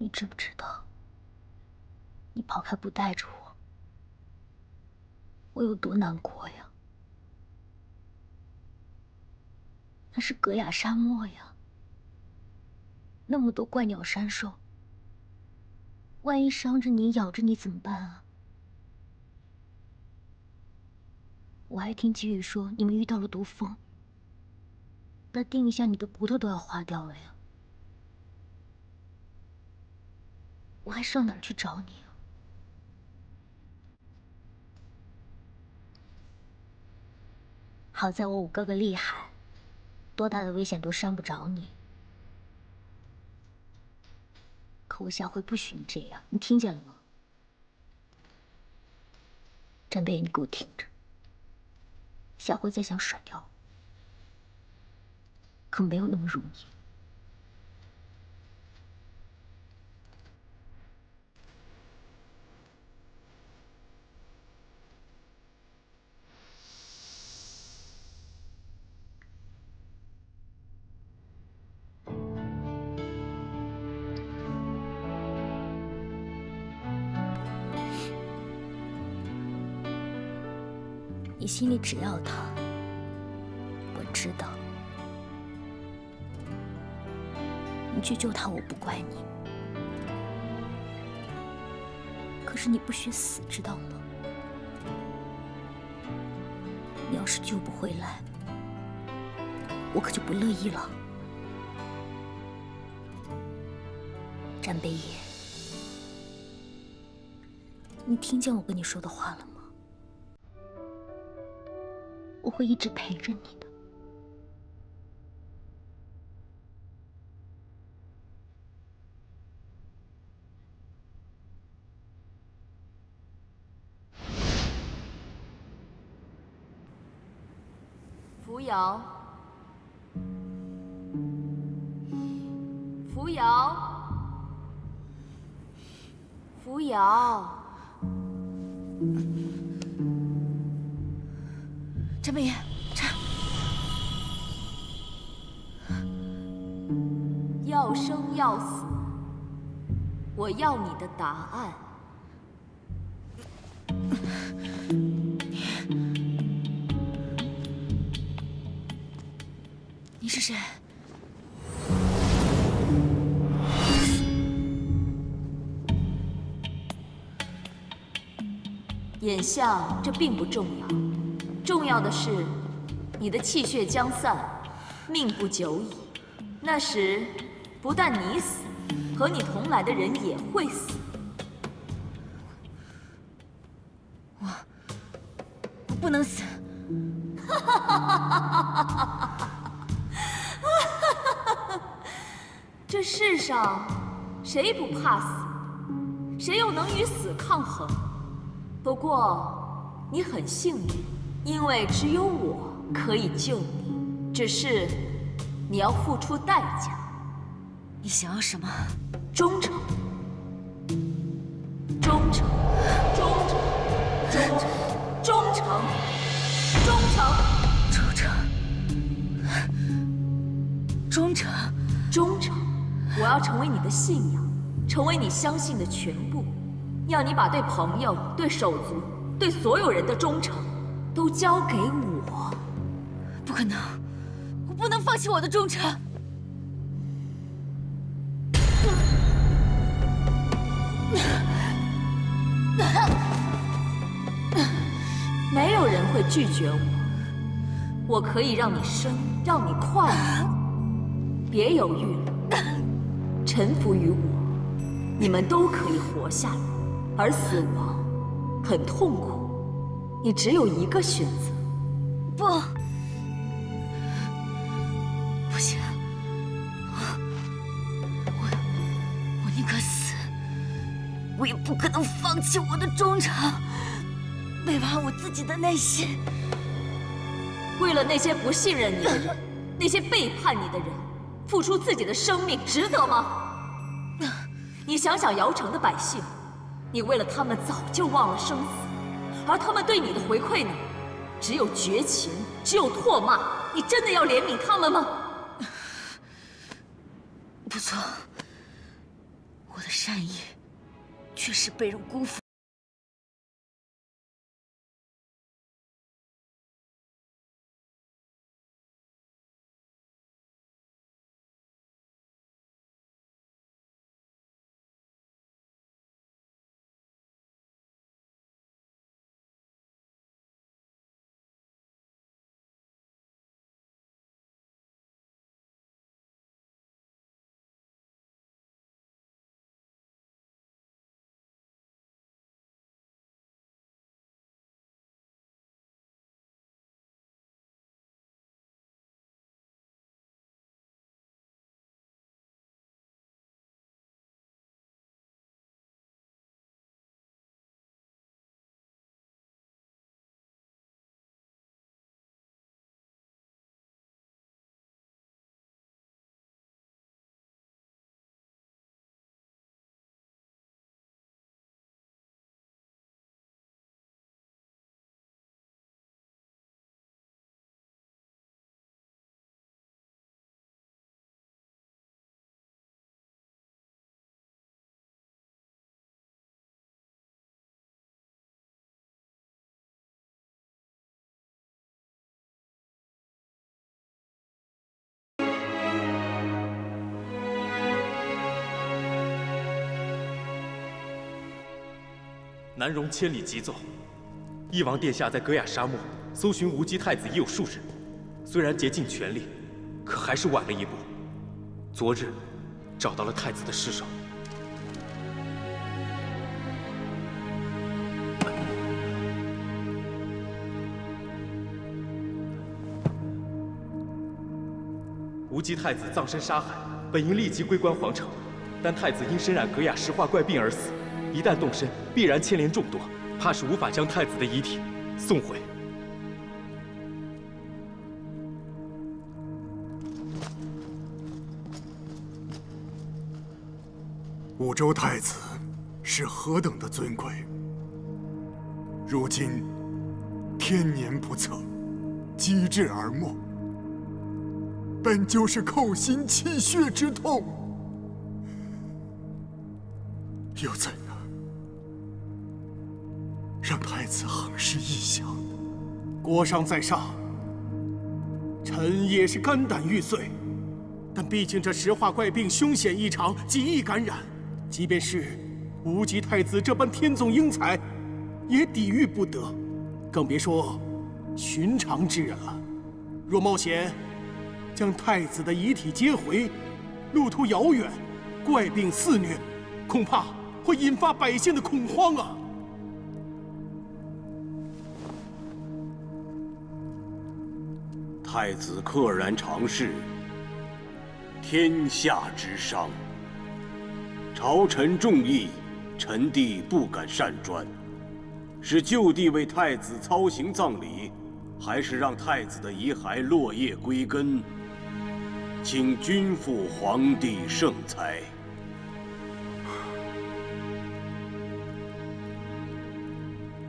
你知不知道，你跑开不带着我，我有多难过呀？那是戈雅沙漠呀，那么多怪鸟山兽，万一伤着你、咬着你怎么办啊？我还听吉宇说你们遇到了毒蜂，那叮一下你的骨头都要化掉了呀。我还上哪儿去找你啊？好在我五哥哥厉害，多大的危险都伤不着你。可我下回不许你这样，你听见了吗？战北，你给我听着，下回再想甩掉我，可没有那么容易。你心里只要他，我知道。你去救他，我不怪你。可是你不许死，知道吗？你要是救不回来，我可就不乐意了。战北野，你听见我跟你说的话了吗？我会一直陪着你的。扶摇，扶摇，扶摇。战北野，要生要死，我要你的答案。你是谁？眼下这并不重要，重要的是你的气血将散，命不久矣。那时，不但你死，和你同来的人也会死。我不能死。这世上谁不怕死？谁又能与死抗衡？不过你很幸运，因为只有我可以救你。只是你要付出代价。你想要什么？忠诚，忠诚，忠诚，忠诚，忠诚，忠诚，忠诚，忠诚，忠诚。我要成为你的信仰，成为你相信的全部。要你把对朋友、对手足、对所有人的忠诚，都交给我。不可能，我不能放弃我的忠诚。没有人会拒绝我，我可以让你生，让你快乐。别犹豫了，臣服于我，你们都可以活下来。而死亡很痛苦，你只有一个选择。不，不行，我宁可死，我也不可能放弃我的忠诚，背叛我自己的内心。为了那些不信任你的人，那些背叛你的人，付出自己的生命，值得吗？你想想瑶城的百姓，你为了他们早就忘了生死，而他们对你的回馈呢？只有绝情，只有唾骂。你真的要怜悯他们吗？不错，我的善意，却是被人辜负。南荣千里急奏，翼王殿下在戈雅沙漠搜寻无极太子已有数日，虽然竭尽全力，可还是晚了一步。昨日找到了太子的尸首。无极太子葬身沙海，本应立即归还皇城，但太子因身染戈雅石化怪病而死。 一旦动身，必然牵连众多，怕是无法将太子的遗体送回。武周太子是何等的尊贵，如今天年不测，机至而没，本就是扣心泣血之痛，又怎能让太子横尸异乡？国殇在上，臣也是肝胆欲碎，但毕竟这石化怪病凶险异常，极易感染，即便是无极太子这般天纵英才，也抵御不得，更别说寻常之人了。若冒险将太子的遗体接回，路途遥远，怪病肆虐，恐怕会引发百姓的恐慌啊！ 太子溘然长逝，天下之伤。朝臣重义，臣弟不敢擅专。是就地为太子操行葬礼，还是让太子的遗骸落叶归根？请君父皇帝圣裁。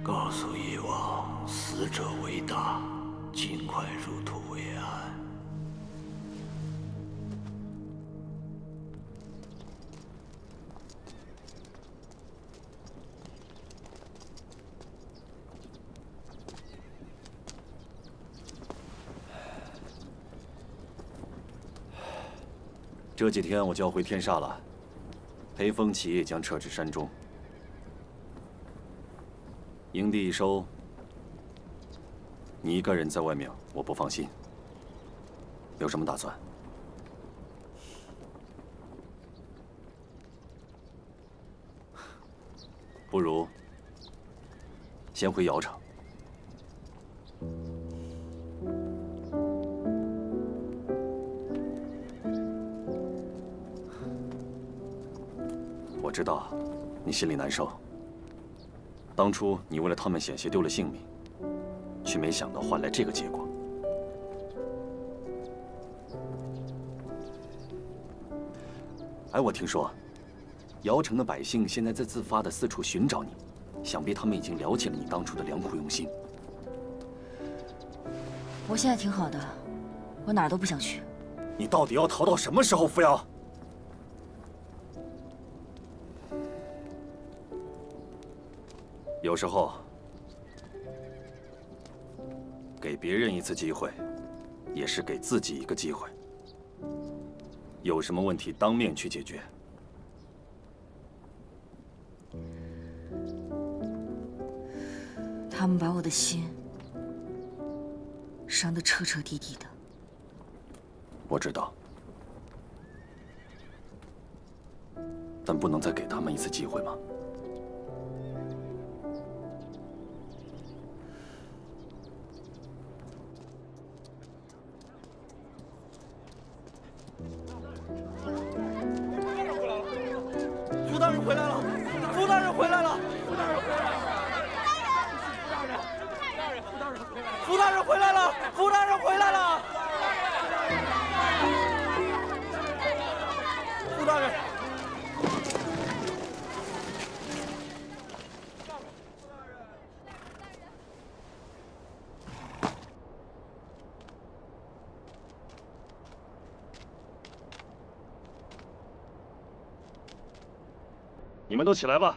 告诉翼王，死者为大。 尽快入土为安。这几天我就要回天煞了，裴风起将撤至山中，营地一收。 你一个人在外面，我不放心。有什么打算？不如先回瑶城。我知道你心里难受。当初你为了他们险些丢了性命。 却没想到换来这个结果。哎，我听说，瑶城的百姓现在在自发的四处寻找你，想必他们已经了解了你当初的良苦用心。我现在挺好的，我哪儿都不想去。你到底要逃到什么时候，扶摇？有时候，给别人一次机会，也是给自己一个机会。有什么问题当面去解决。他们把我的心伤得彻彻底底的。我知道，但不能再给他们一次机会吗？福大人回来了！福大人回来了！福大人回来了！福大人回来了！福大人，你们都起来吧！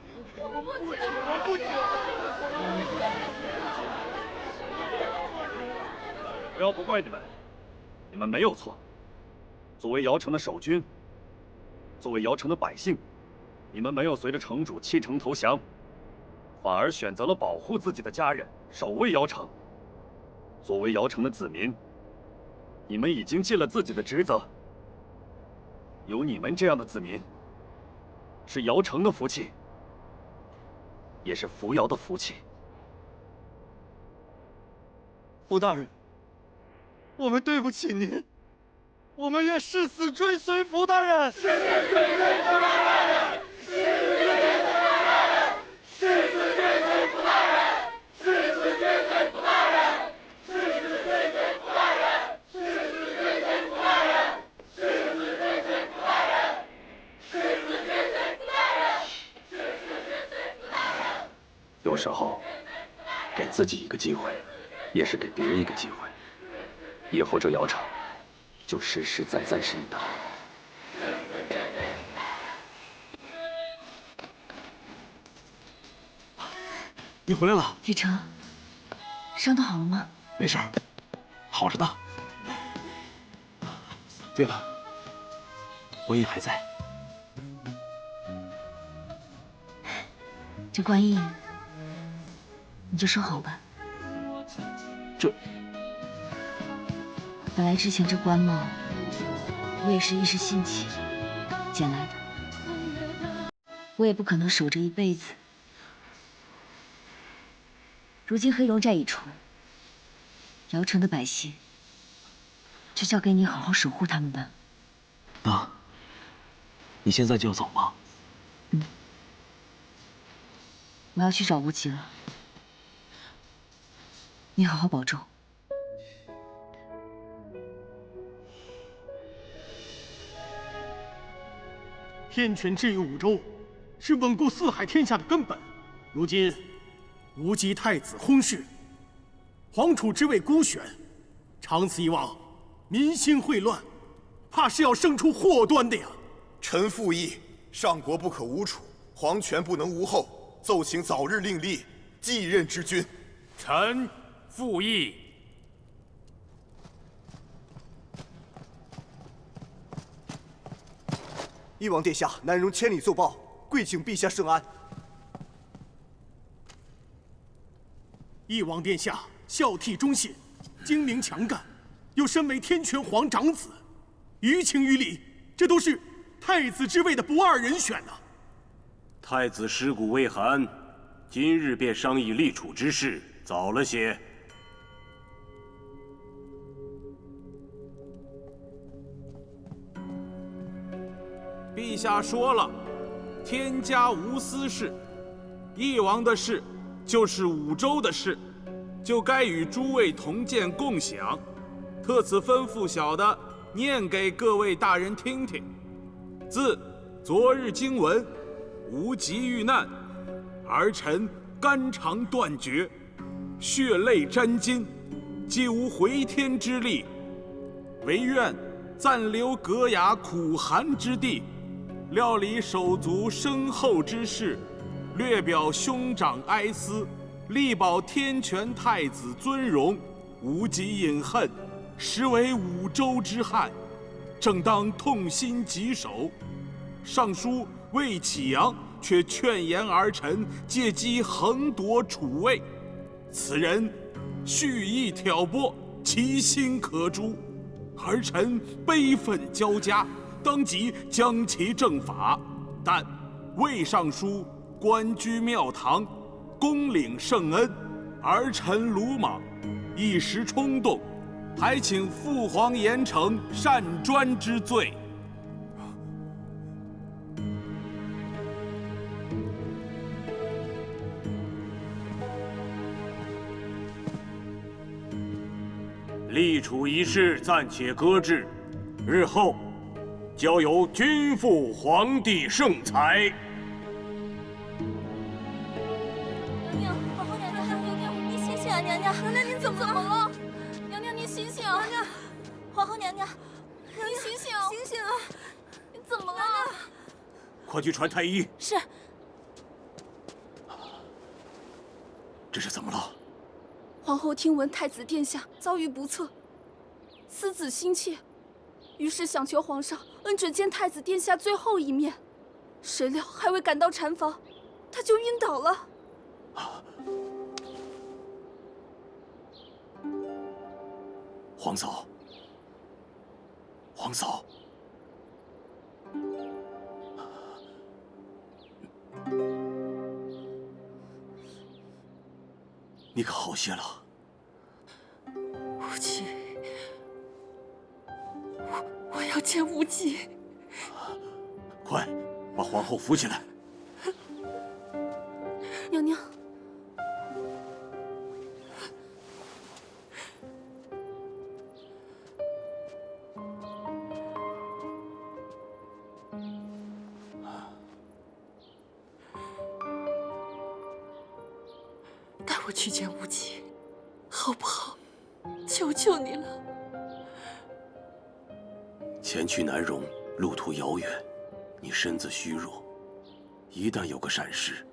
不要不怪你们，你们没有错。作为瑶城的守军，作为瑶城的百姓，你们没有随着城主弃城投降，反而选择了保护自己的家人，守卫瑶城。作为瑶城的子民，你们已经尽了自己的职责。有你们这样的子民，是瑶城的福气，也是扶摇的福气。福大人，我们对不起您，我们愿誓死追随福大人。誓死追随福大人！誓死追随福大人！誓死追随福大人！誓死追随福大人！誓死追随福大人！誓死追随福大人！誓死追随福大人！誓死追随福大人！誓死追随福大人！有时候，给自己一个机会，也是给别人一个机会。以后这瑶城，就实实在在是你的。你回来了，李成，伤得好了吗？没事儿，好着呢。对了，观音还在。这观音，你就收好吧。这。本来之前这官帽，我也是一时兴起捡来的，我也不可能守着一辈子。如今黑龙寨已除，瑶城的百姓就交给你好好守护他们吧。那，你现在就要走吗？我要去找无极了，你好好保重。天权治愈五州，是稳固四海天下的根本。如今，无极太子薨逝，皇储之位孤悬，长此以往，民心混乱，怕是要生出祸端的呀。臣附议，上国不可无储，皇权不能无后，奏请早日另立继任之君。臣附议。翼王殿下，南荣千里奏报，跪请陛下圣安。翼王殿下孝悌忠信，精明强干，又身为天权皇长子，于情于理，这都是太子之位的不二人选呐。太子尸骨未寒，今日便商议立储之事，早了些。陛下说了，天家无私事，翼王的事就是五州的事，就该与诸位同见共享。特此吩咐小的念给各位大人听听。自昨日经闻无极遇难，儿臣肝肠断绝，血泪沾襟，既无回天之力，唯愿暂留戈雅苦寒之地，料理手足深厚之事，略表兄长哀思，力保天权太子尊荣，无极饮恨，实为五州之憾，正当痛心疾首。尚书魏启阳却劝言儿臣，借机横夺储位，此人蓄意挑拨，其心可诛。儿臣悲愤交加，当即将其正法。但魏尚书官居庙堂，恭领圣恩，儿臣鲁莽，一时冲动，还请父皇严惩擅专之罪。立储一事暂且搁置，日后交由君父皇帝圣裁。娘娘，皇后娘娘，娘娘，你醒醒啊！娘娘，娘娘您怎么了？娘娘，你醒醒啊！娘娘，皇后娘娘，你醒醒，醒醒啊！你怎么了？快去传太医。是。这是怎么了？皇后听闻太子殿下遭遇不测，思子心切，于是想求皇上恩准见太子殿下最后一面。谁料还未赶到禅房，他就晕倒了。皇嫂，皇嫂，你可好些了？无忌，我要见无忌。快，把皇后扶起来。娘娘，带我去见无忌，好不好？求求你了。前去南荣，路途遥远，你身子虚弱，一旦有个闪失，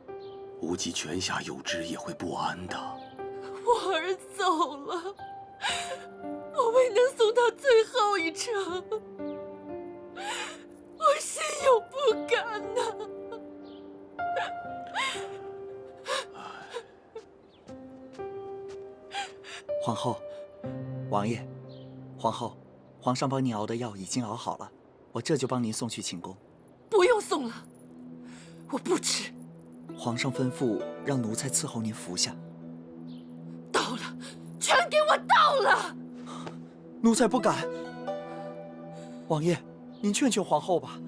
无极泉下有知也会不安的。我儿走了，我未能送他最后一程，我心有不甘呐。皇后，王爷，皇后，皇上帮你熬的药已经熬好了，我这就帮您送去寝宫。不用送了，我不吃。皇上吩咐让奴才伺候您服下。倒了，全给我倒了！奴才不敢。王爷，您劝劝皇后吧，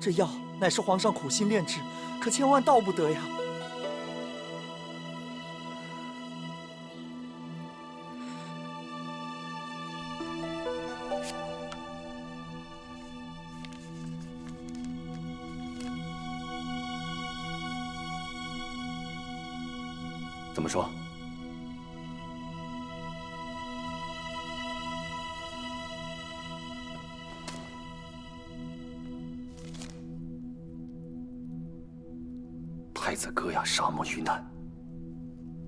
这药乃是皇上苦心炼制，可千万倒不得呀。怎么说？太子戈雅沙漠遇难，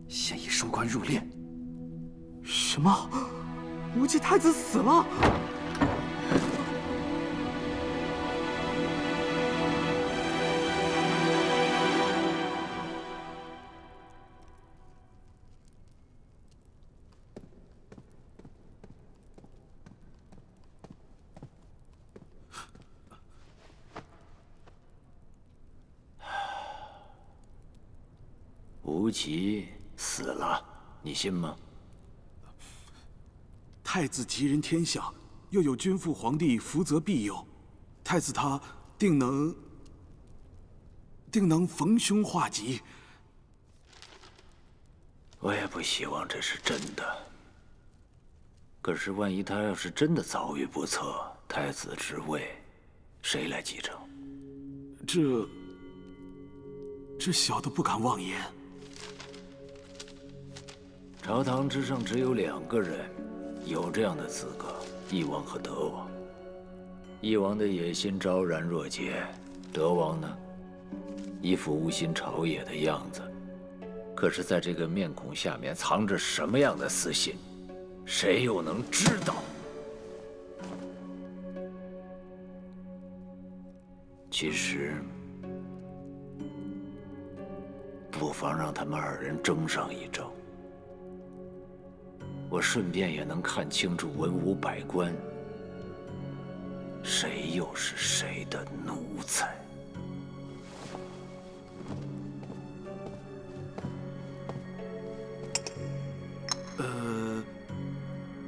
现已升官入殓。什么？无忌太子死了？无极死了，你信吗？太子吉人天下，又有君父皇帝福泽庇佑，太子他定能逢凶化吉。我也不希望这是真的。可是万一他要是真的遭遇不测，太子之位谁来继承？这小的不敢妄言。朝堂之上只有2个人有这样的资格，翼王和德王。翼王的野心昭然若揭，德王呢，一副无心朝野的样子。可是，在这个面孔下面藏着什么样的私心，谁又能知道？其实，不妨让他们二人争上一争，我顺便也能看清楚文武百官，谁又是谁的奴才。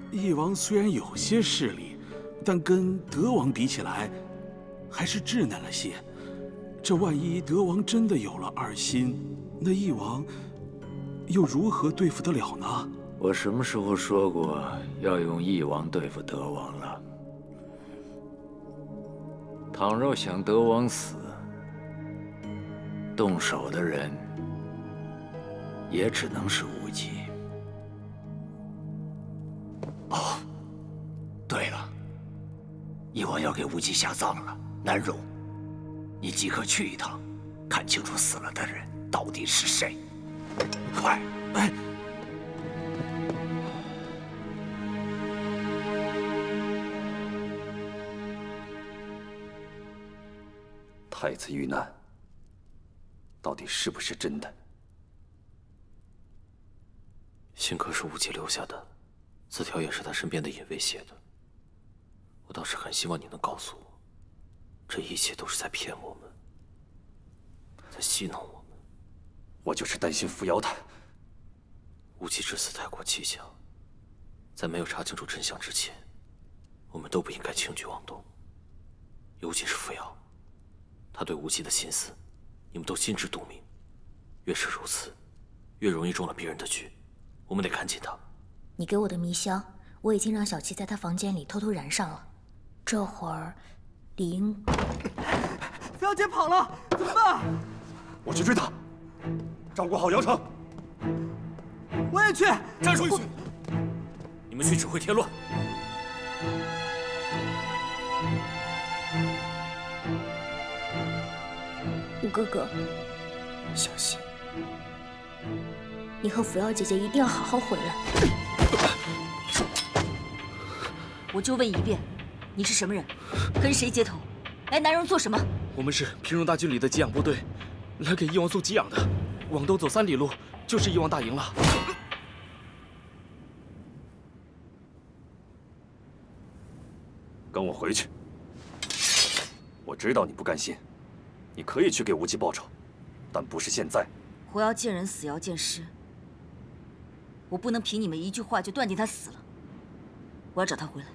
翼王虽然有些势力，但跟德王比起来，还是稚嫩了些。这万一德王真的有了二心，那翼王又如何对付得了呢？我什么时候说过要用翼王对付德王了？倘若想德王死，动手的人也只能是无极。哦，对了，翼王要给无极下葬了，难容。你即刻去一趟，看清楚死了的人到底是谁。快！哎。太子遇难，到底是不是真的？信鸽是无极留下的，字条也是他身边的隐卫写的。我倒是很希望你能告诉我，这一切都是在骗我们，在戏弄我们。我就是担心扶摇他。无极之死太过蹊跷，在没有查清楚真相之前，我们都不应该轻举妄动。尤其是扶摇，他对无极的心思，你们都心知肚明。越是如此，越容易中了别人的局。我们得赶紧他。你给我的迷香，我已经让小七在他房间里偷偷燃上了。这会儿，理应……扶摇姐跑了，怎么办？我去追他，照顾好姚城。我也去。站住！你们去指挥添乱。五哥哥，小心，你和扶摇姐姐一定要好好回来。我就问一遍，你是什么人？跟谁接头？来南荣做什么？我们是平荣大军里的给养部队，来给翼王做给养的。往东走3里路就是翼王大营了。跟我回去。我知道你不甘心，你可以去给无极报仇，但不是现在。活要见人，死要见尸。我不能凭你们一句话就断定他死了。我要找他回来。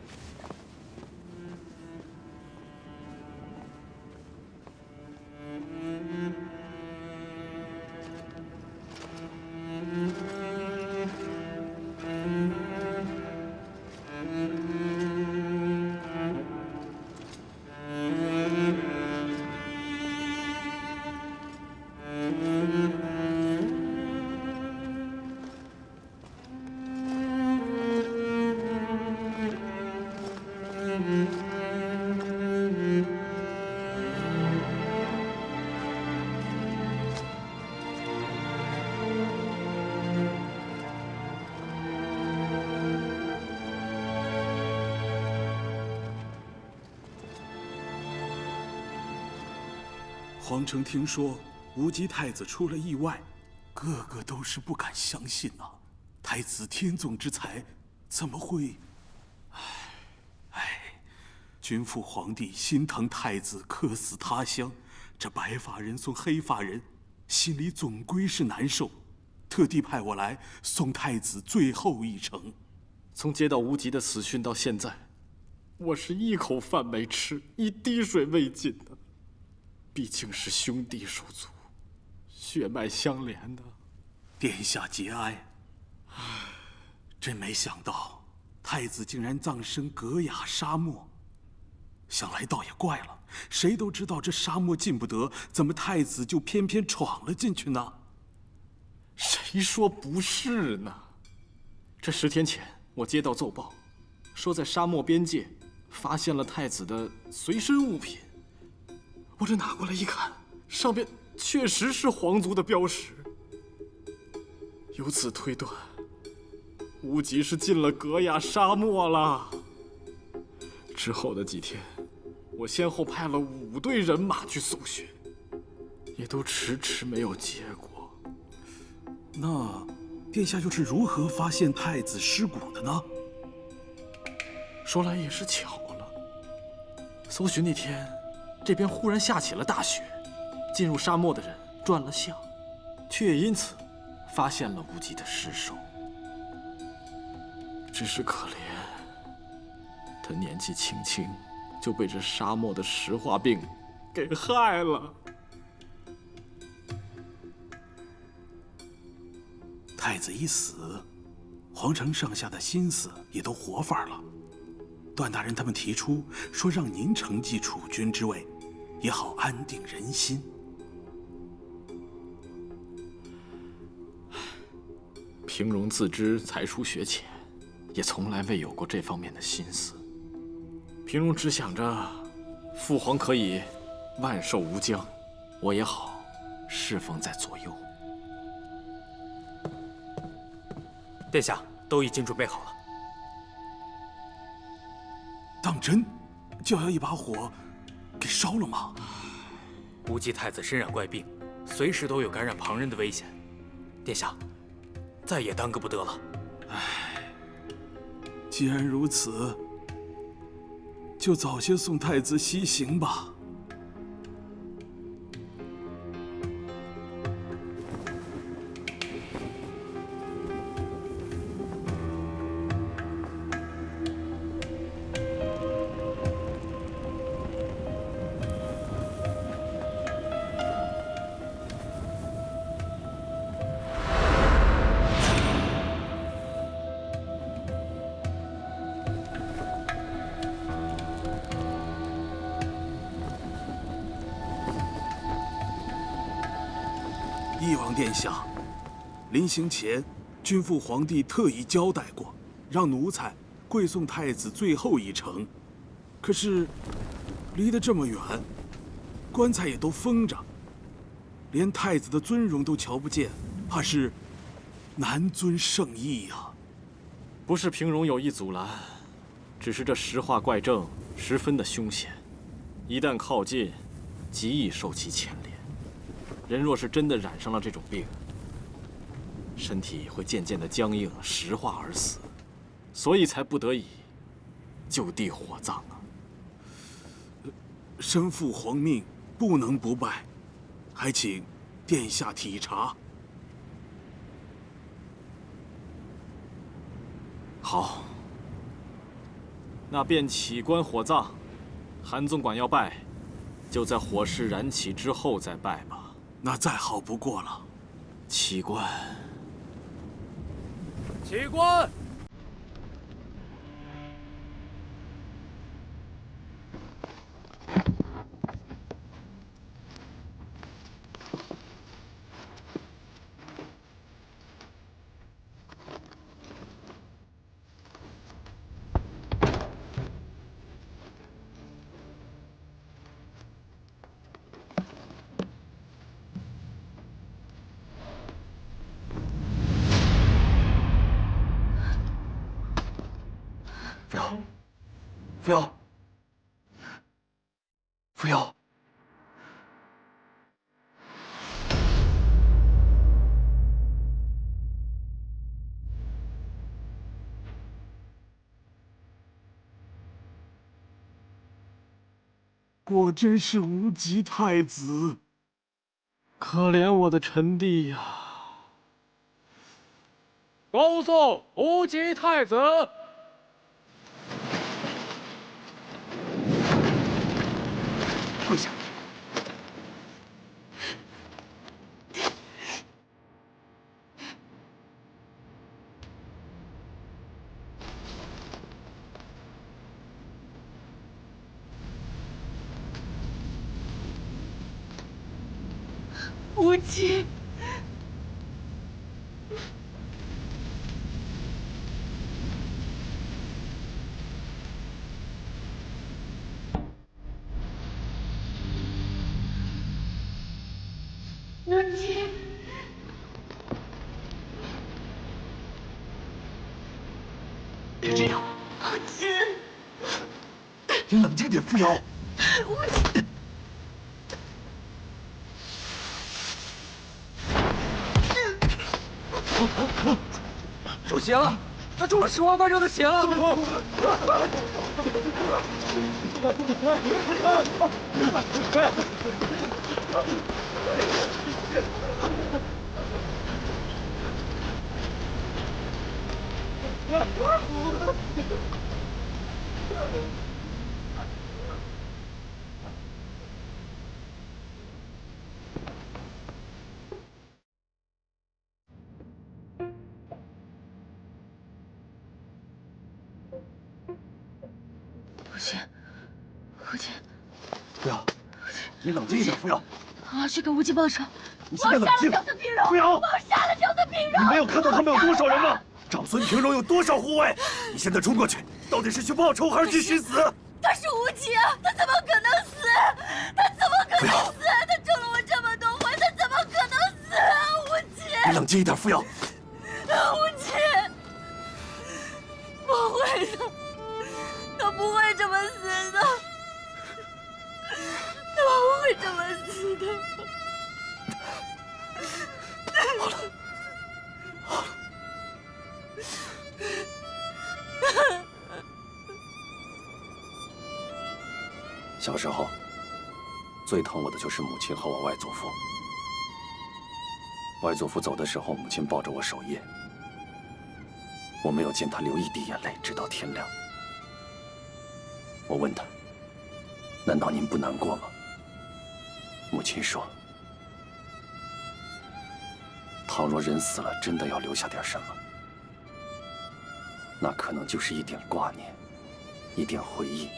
皇城听说无极太子出了意外，个个都是不敢相信呐。太子天纵之才，怎么会？君父皇帝心疼太子客死他乡，这白发人送黑发人，心里总归是难受，特地派我来送太子最后一程。从接到无极的死讯到现在，我是一口饭没吃，一滴水未进的。毕竟是兄弟手足，血脉相连的。殿下节哀。真没想到，太子竟然葬身戈雅沙漠。想来倒也怪了，谁都知道这沙漠进不得，怎么太子就偏偏闯了进去呢？谁说不是呢？这10天前，我接到奏报，说在沙漠边界发现了太子的随身物品。我这拿过来一看，上边确实是皇族的标识。由此推断，无极是进了戈雅沙漠了。之后的几天，我先后派了5队人马去搜寻，也都迟迟没有结果。那殿下又是如何发现太子尸骨的呢？说来也是巧了，搜寻那天，这边忽然下起了大雪，进入沙漠的人转了向，却也因此发现了无极的尸首。只是可怜，他年纪轻轻就被这沙漠的石化病给害了。太子一死，皇城上下的心思也都活泛了。段大人他们提出说，让您承继储君之位，也好安定人心。平荣自知才疏学浅，也从来未有过这方面的心思。平荣只想着父皇可以万寿无疆，我也好侍奉在左右。殿下都已经准备好了。当真就要一把火给烧了吗？无极太子身染怪病，随时都有感染旁人的危险。殿下，再也耽搁不得了。唉，既然如此，就早些送太子西行吧。翼王殿下，临行前，君父皇帝特意交代过，让奴才跪送太子最后一程。可是，离得这么远，棺材也都封着，连太子的尊容都瞧不见，怕是难遵圣意呀。不是平荣有意阻拦，只是这石化怪症十分的凶险，一旦靠近，极易受其牵连。人若是真的染上了这种病，身体会渐渐的僵硬、石化而死，所以才不得已就地火葬啊。身负皇命，不能不拜，还请殿下体察。好，那便起棺火葬。韩总管要拜，就在火势燃起之后再拜吧。那再好不过了。起棺。起棺。扶摇，扶摇，果真是无极太子，可怜我的臣弟呀！恭送无极太子。跪下！无极。娘亲，别这样，母亲，你冷静点，扶摇。母亲。 中邪了！他中了石化怪兽的邪了！父亲，父亲，扶摇，你冷静一点，扶摇。我要去给无忌报仇。你现在冷静。扶摇，我杀了张子平荣。你没有看到他们有多少人吗？长孙平荣有多少护卫？你现在冲过去，到底是去报仇还是去寻死？他是无极啊，他怎么可能死？他怎么可能死？他中了我这么多回，他怎么可能死啊？无极，你冷静一点，扶摇。无极，不会的，他不会这么死的，他不会这么死的。好了，好了。小时候，最疼我的就是母亲和我外祖父。外祖父走的时候，母亲抱着我守夜，我没有见他流一滴眼泪，直到天亮。我问他：“难道您不难过吗？”母亲说：“倘若人死了，真的要留下点什么，那可能就是一点挂念，一点回忆。”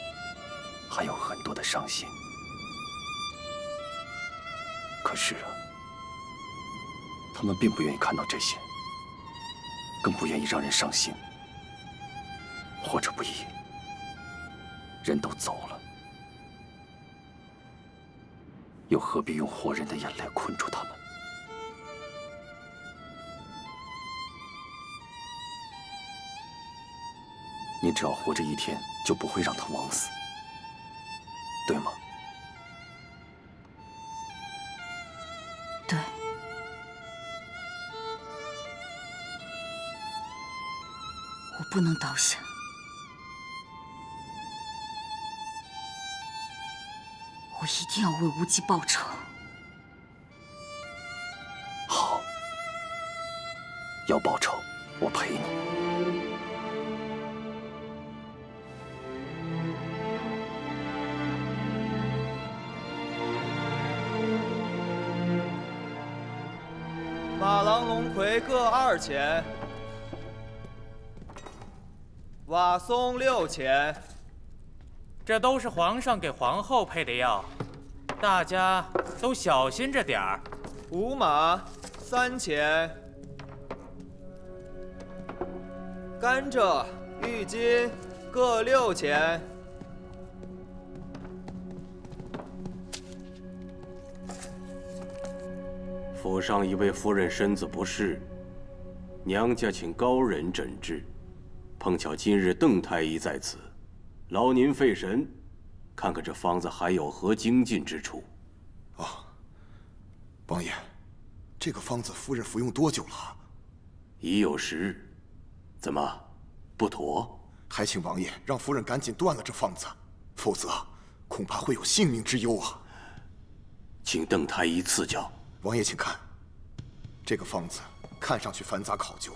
还有很多的伤心，可是啊，他们并不愿意看到这些，更不愿意让人伤心。或者不易，人都走了，又何必用活人的眼泪困住他们？你只要活着一天，就不会让他枉死。对吗？对。我不能倒下。我一定要为无忌报仇。好，要报仇，我陪你。马郎龙葵各2钱，瓦松6钱。这都是皇上给皇后配的药，大家都小心着点儿。五马3钱，甘蔗、郁金各6钱。府上一位夫人身子不适，娘家请高人诊治。碰巧今日邓太医在此，劳您费神，看看这方子还有何精进之处。王爷，这个方子夫人服用多久了？已有10日。怎么，不妥？还请王爷让夫人赶紧断了这方子，否则恐怕会有性命之忧啊！请邓太医赐教。王爷请看，这个方子看上去繁杂考究，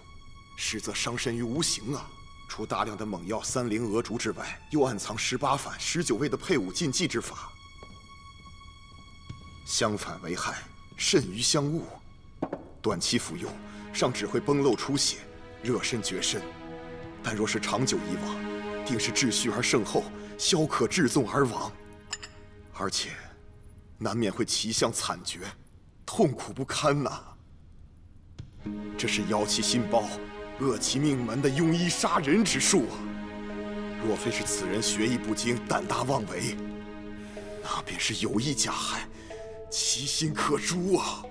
实则伤身于无形啊！除大量的猛药3灵鹅竹之外，又暗藏18反、19味的配伍禁忌之法，相反为害，甚于相误。短期服用，尚只会崩漏出血、热身绝身，但若是长久以往，定是秩序而盛后，消渴至纵而亡，而且难免会其相惨绝。痛苦不堪呐！这是妖其心包、恶其命门的庸医杀人之术啊！若非是此人学艺不精、胆大妄为，那便是有意加害，其心可诛啊！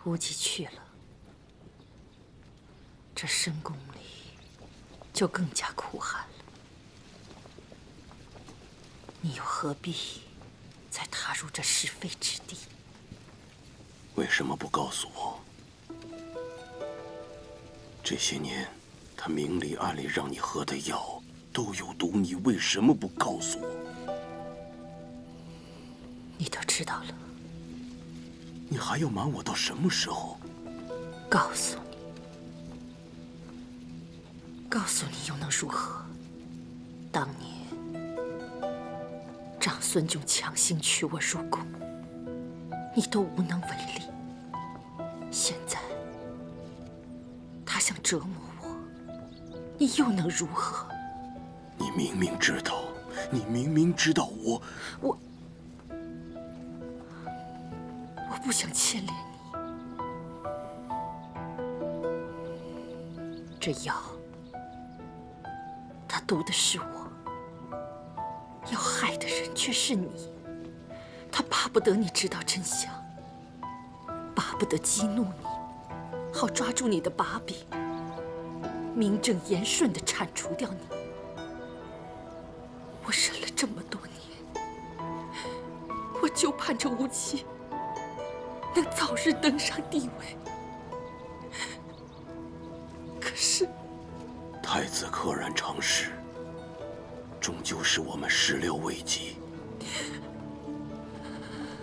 无忌去了，这深宫里就更加苦寒了。你又何必再踏入这是非之地？为什么不告诉我？这些年，他明里暗里让你喝的药都有毒，你为什么不告诉我？你都知道了。你还要瞒我到什么时候？告诉你，告诉你又能如何？当年长孙炯强行娶我入宫，你都无能为力。现在他想折磨我，你又能如何？你明明知道，你明明知道我不想牵连你。这药，他毒的是我，要害的人却是你。他巴不得你知道真相，巴不得激怒你，好抓住你的把柄，名正言顺地铲除掉你。我忍了这么多年，我就盼着无忌能早日登上帝位。可是，太子溘然长逝，终究是我们始料未及。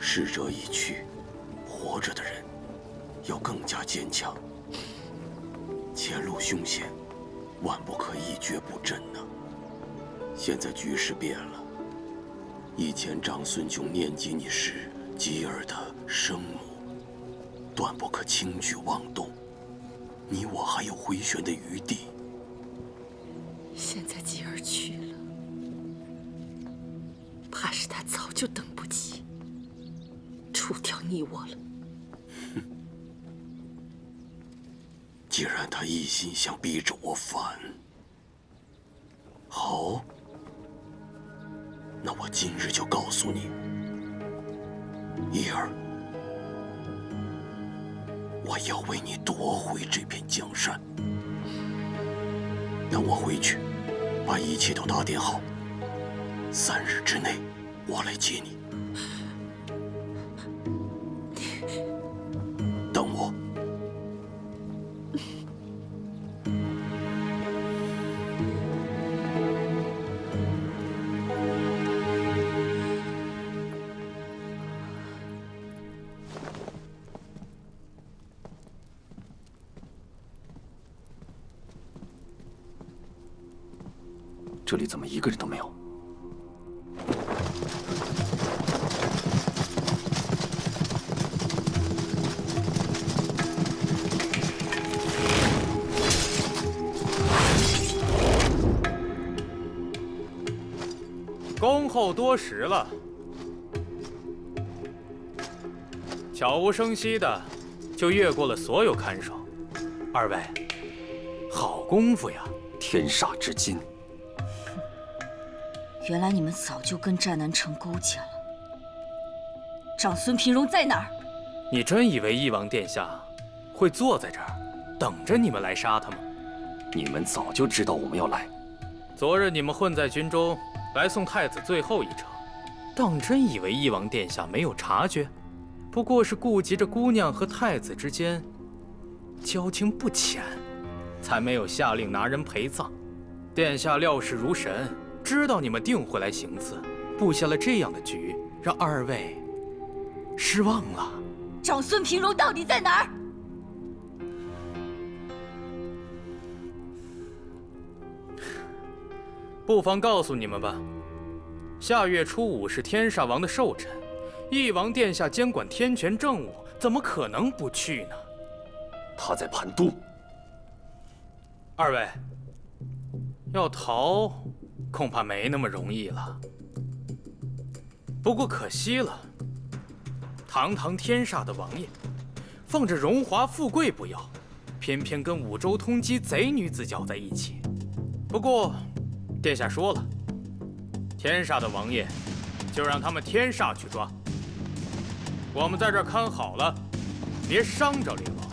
逝者已去，活着的人要更加坚强。前路凶险，万不可一蹶不振呐。现在局势变了，以前长孙炯念及你时，吉儿的生母，断不可轻举妄动。你我还有回旋的余地。现在吉儿去了，怕是他早就等不及除掉你我了。既然他一心想逼着我反，好，那我今日就告诉你，一儿，我要为你夺回这片江山。等我回去，把一切都打点好，3日之内，我来接你。等我。这里怎么一个人都没有？恭候多时了，悄无声息的就越过了所有看守。二位，好功夫呀！天煞之金。原来你们早就跟战南城勾结了。长孙平荣在哪儿？你真以为翼王殿下会坐在这儿等着你们来杀他吗？你们早就知道我们要来。昨日你们混在军中来送太子最后一程，当真以为翼王殿下没有察觉？不过是顾及着姑娘和太子之间交情不浅，才没有下令拿人陪葬。殿下料事如神，知道你们定会来行刺，布下了这样的局，让二位失望了。长孙平荣到底在哪儿？不妨告诉你们吧，下月初5是天煞王的寿辰，翼王殿下监管天权政务，怎么可能不去呢？他在盘都。二位，要逃，恐怕没那么容易了。不过可惜了，堂堂天煞的王爷，放着荣华富贵不要，偏偏跟五州通缉贼女子搅在一起。不过，殿下说了，天煞的王爷，就让他们天煞去抓。我们在这儿看好了，别伤着灵王。